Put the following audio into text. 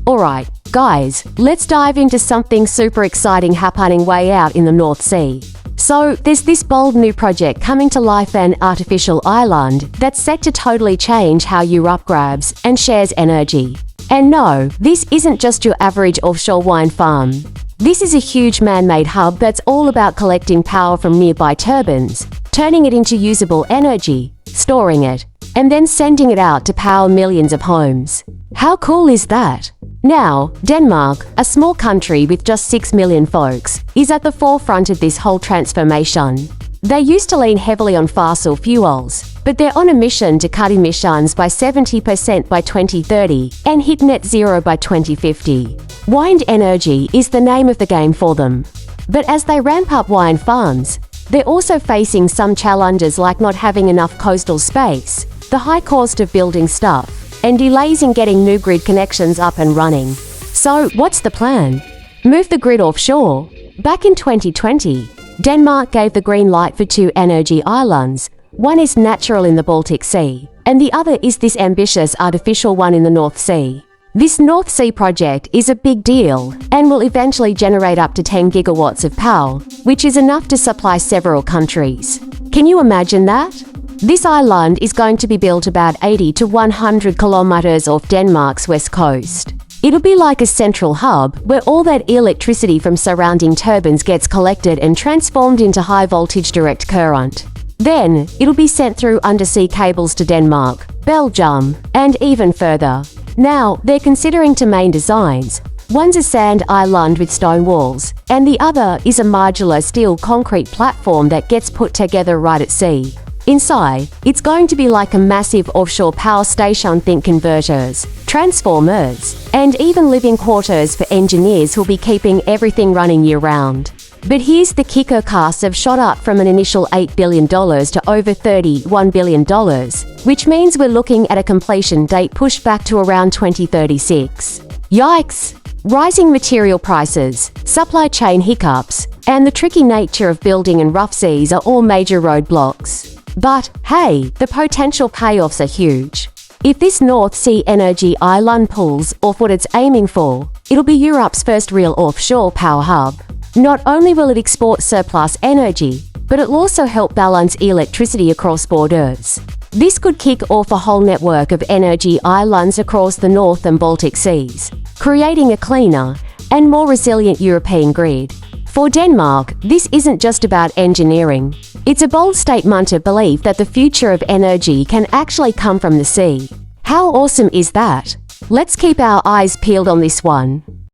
Alright, guys, let's dive into something super exciting happening way out in the North Sea. So, there's this bold new project coming to life, an artificial island that's set to totally change how Europe grabs and shares energy. And no, this isn't just your average offshore wind farm. This is a huge man-made hub that's all about collecting power from nearby turbines, turning it into usable energy, storing it, and then sending it out to power millions of homes. How cool is that? Now, Denmark, a small country with just 6 million folks, is at the forefront of this whole transformation. They used to lean heavily on fossil fuels, but they're on a mission to cut emissions by 70% by 2030 and hit net zero by 2050. Wind energy is the name of the game for them. But as they ramp up wind farms, they're also facing some challenges like not having enough coastal space, the high cost of building stuff, and delays in getting new grid connections up and running. So, what's the plan? Move the grid offshore? Back in 2020, Denmark gave the green light for 2 energy islands. One is natural in the Baltic Sea, and the other is this ambitious artificial one in the North Sea. This North Sea project is a big deal and will eventually generate up to 10 gigawatts of power, which is enough to supply several countries. Can you imagine that? This island is going to be built about 80 to 100 kilometers off Denmark's west coast. It'll be like a central hub where all that electricity from surrounding turbines gets collected and transformed into high-voltage direct current. Then, it'll be sent through undersea cables to Denmark, Belgium, and even further. Now, they're considering two main designs. One's a sand island with stone walls, and the other is a modular steel concrete platform that gets put together right at sea. Inside, it's going to be like a massive offshore power station. Think converters, transformers, and even living quarters for engineers who'll be keeping everything running year-round. But here's the kicker: costs have shot up from an initial $8 billion to over $31 billion, which means we're looking at a completion date pushed back to around 2036. Yikes! Rising material prices, supply chain hiccups, and the tricky nature of building in rough seas are all major roadblocks. But, hey, the potential payoffs are huge. If this North Sea energy island pulls off what it's aiming for, it'll be Europe's first real offshore power hub. Not only will it export surplus energy, but it'll also help balance electricity across borders. This could kick off a whole network of energy islands across the North and Baltic Seas, creating a cleaner and more resilient European grid. For Denmark, this isn't just about engineering. It's a bold statement of belief that the future of energy can actually come from the sea. How awesome is that? Let's keep our eyes peeled on this one.